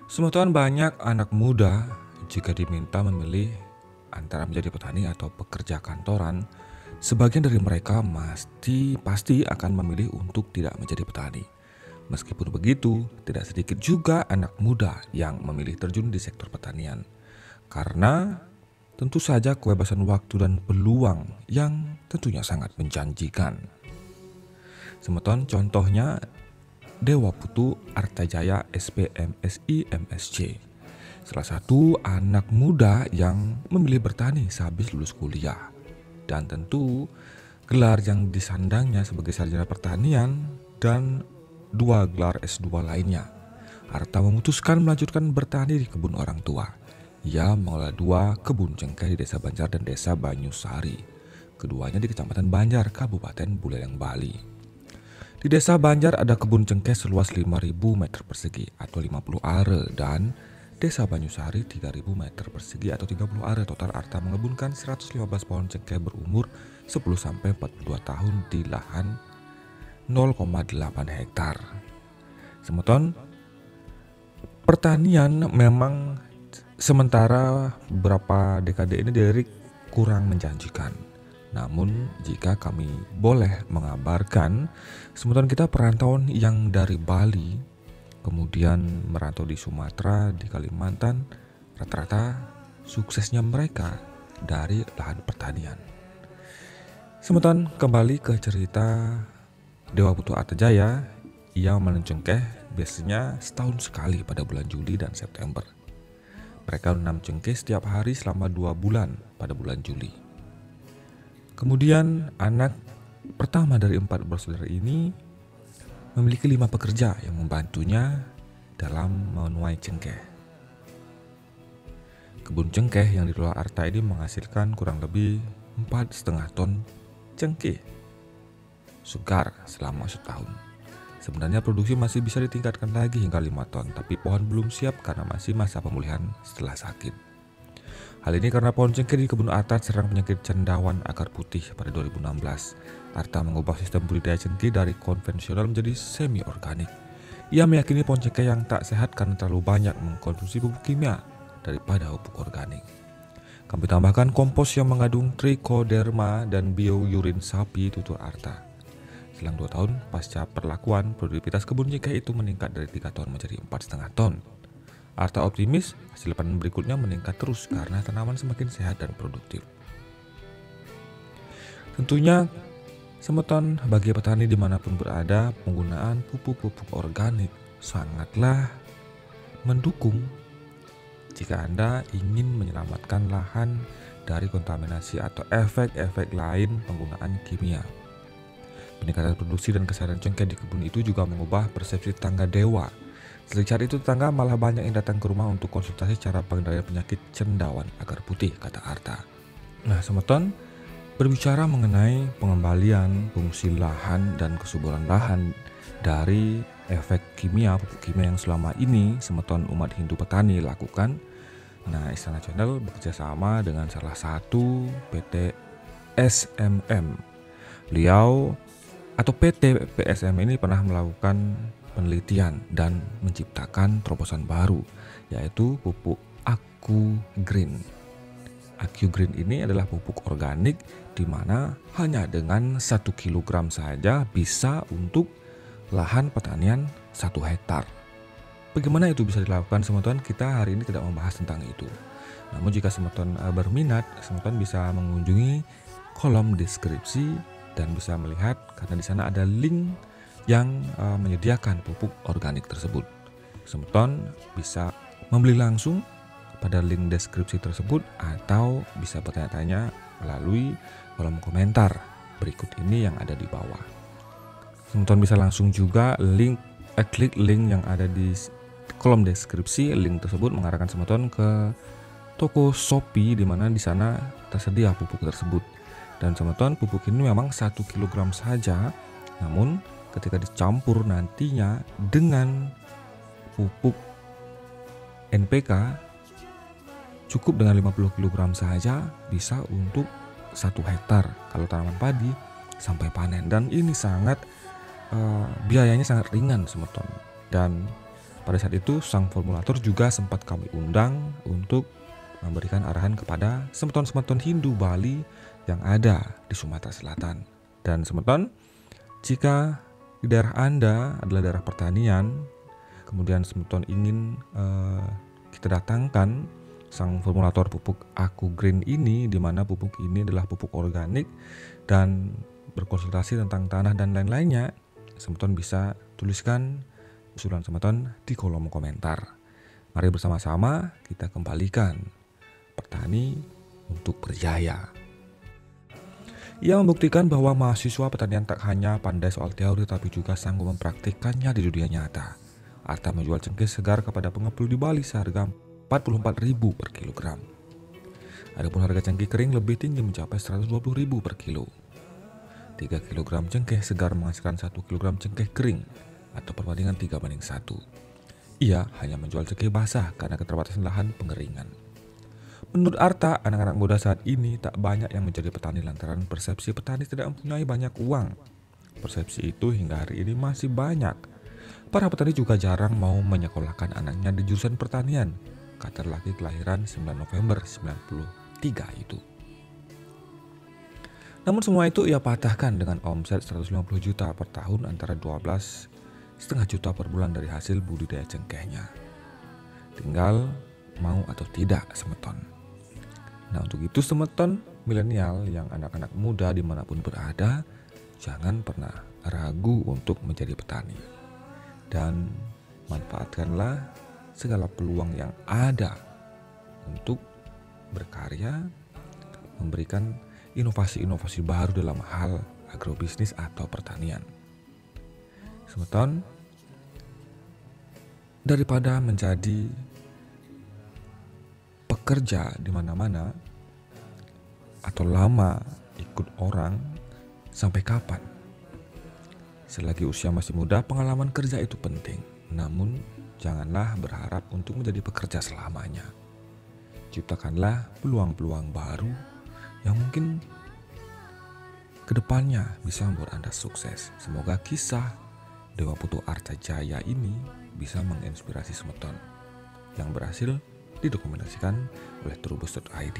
Semeton banyak anak muda jika diminta memilih antara menjadi petani atau pekerja kantoran, sebagian dari mereka pasti akan memilih untuk tidak menjadi petani. Meskipun begitu, tidak sedikit juga anak muda yang memilih terjun di sektor pertanian. Karena tentu saja kebebasan waktu dan peluang yang tentunya sangat menjanjikan. Semeton contohnya Dewa Putu Artajaya SPMSI MSc. Salah satu anak muda yang memilih bertani sehabis lulus kuliah. Dan tentu gelar yang disandangnya sebagai sarjana pertanian dan 2 gelar S2 lainnya. Arta memutuskan melanjutkan bertani di kebun orang tua. Ia mengelola 2 kebun cengkeh di Desa Banjar dan Desa Banyusari. Keduanya di Kecamatan Banjar, Kabupaten Buleleng, Bali. Di Desa Banjar ada kebun cengkeh seluas 5.000 meter persegi atau 50 are dan Desa Banyusari 3.000 meter persegi atau 30 are. Total Arta mengebunkan 115 pohon cengkeh berumur 10-42 tahun di lahan 0,8 hektar. Semeton, pertanian memang sementara beberapa dekade ini dari kurang menjanjikan. Namun jika kami boleh mengabarkan, semeton kita perantauan yang dari Bali kemudian merantau di Sumatera, di Kalimantan, rata-rata suksesnya mereka dari lahan pertanian. Semeton kembali ke cerita Dewa Putu Artajaya. Ia memanen cengkeh biasanya setahun sekali pada bulan Juli dan September. Mereka menanam cengkeh setiap hari selama 2 bulan pada bulan Juli. Kemudian anak pertama dari 4 bersaudara ini memiliki 5 pekerja yang membantunya dalam menuai cengkeh. Kebun cengkeh yang dikelola Arta ini menghasilkan kurang lebih 4,5 ton cengkeh segar selama setahun. Sebenarnya produksi masih bisa ditingkatkan lagi hingga 5 ton, tapi pohon belum siap karena masih masa pemulihan setelah sakit. Hal ini karena pohon cengkeh di kebun Arta serang penyakit cendawan akar putih pada 2016. Arta mengubah sistem budidaya cengkeh dari konvensional menjadi semi organik. Ia meyakini pohon cengkeh yang tak sehat karena terlalu banyak mengkonsumsi pupuk kimia daripada pupuk organik. Kami tambahkan kompos yang mengandung trichoderma dan biourin sapi tutur Arta. Selang 2 tahun pasca perlakuan, produktivitas kebun cengkeh itu meningkat dari 3 ton menjadi 4,5 ton. Arta optimis hasil panen berikutnya meningkat terus karena tanaman semakin sehat dan produktif. Tentunya semeton bagi petani dimanapun berada, penggunaan pupuk-pupuk organik sangatlah mendukung jika Anda ingin menyelamatkan lahan dari kontaminasi atau efek-efek lain penggunaan kimia. Peningkatan produksi dan kesehatan cengkeh di kebun itu juga mengubah persepsi tetangga dewa. Sejak saat itu tetangga malah banyak yang datang ke rumah untuk konsultasi cara pengendalian penyakit cendawan akar putih, kata Arta. Nah, semeton berbicara mengenai pengembalian fungsi lahan dan kesuburan lahan dari efek kimia, pupuk kimia yang selama ini semeton umat Hindu petani lakukan. Nah, Istana Channel bekerja sama dengan salah satu PT SMM. Beliau atau PT PSM ini pernah melakukan penelitian dan menciptakan terobosan baru, yaitu pupuk AquGreen. AquGreen ini adalah pupuk organik di mana hanya dengan 1 kg saja bisa untuk lahan pertanian 1 hektar. Bagaimana itu bisa dilakukan, semeton? Kita hari ini tidak membahas tentang itu. Namun jika semeton berminat, semeton bisa mengunjungi kolom deskripsi dan bisa melihat karena di sana ada link yang menyediakan pupuk organik tersebut. Semeton bisa membeli langsung pada link deskripsi tersebut atau bisa bertanya-tanya melalui kolom komentar berikut ini yang ada di bawah. Semeton bisa langsung juga klik link yang ada di kolom deskripsi. Link tersebut mengarahkan semeton ke toko Shopee di mana di sana tersedia pupuk tersebut. Dan semeton pupuk ini memang 1 kg saja, namun ketika dicampur nantinya dengan pupuk NPK cukup dengan 50 kg saja bisa untuk 1 hektar kalau tanaman padi sampai panen. Dan ini sangat biayanya sangat ringan, semeton. Dan Pada saat itu sang formulator juga sempat kami undang untuk memberikan arahan kepada semeton-semeton Hindu Bali yang ada di Sumatera Selatan. Dan semeton, jika di daerah Anda adalah daerah pertanian, kemudian semeton ingin kita datangkan sang formulator pupuk Aku Green ini, di mana pupuk ini adalah pupuk organik dan berkonsultasi tentang tanah dan lain-lainnya, semeton bisa tuliskan usulan semeton di kolom komentar. Mari bersama-sama kita kembalikan petani untuk berjaya. Ia membuktikan bahwa mahasiswa pertanian tak hanya pandai soal teori tapi juga sanggup mempraktikkannya di dunia nyata. Arta menjual cengkeh segar kepada pengepul di Bali seharga 44.000 per kilogram. Adapun harga cengkeh kering lebih tinggi mencapai 120.000 per kilo. 3 kg cengkeh segar menghasilkan 1 kg cengkeh kering atau perbandingan 3:1. Ia hanya menjual cengkeh basah karena keterbatasan lahan pengeringan. Menurut Arta, anak-anak muda saat ini tak banyak yang menjadi petani lantaran persepsi petani tidak mempunyai banyak uang. Persepsi itu hingga hari ini masih banyak. Para petani juga jarang mau menyekolahkan anaknya di jurusan pertanian, kata lelaki kelahiran 9 November 93 itu. Namun semua itu ia patahkan dengan omset 150 juta per tahun antara 12,5 juta per bulan dari hasil budidaya cengkehnya. Tinggal mau atau tidak semeton. Nah, untuk itu semeton milenial yang anak-anak muda dimanapun berada, jangan pernah ragu untuk menjadi petani. Dan manfaatkanlah segala peluang yang ada untuk berkarya, memberikan inovasi-inovasi baru dalam hal agrobisnis atau pertanian. Semeton, daripada menjadi pekerja di mana-mana atau lama ikut orang, sampai kapan? Selagi usia masih muda, pengalaman kerja itu penting. Namun, janganlah berharap untuk menjadi pekerja selamanya. Ciptakanlah peluang-peluang baru yang mungkin kedepannya bisa membuat Anda sukses. Semoga kisah Dewa Putu Arta Jaya ini bisa menginspirasi semeton yang berhasil didokumentasikan oleh Trubus.id.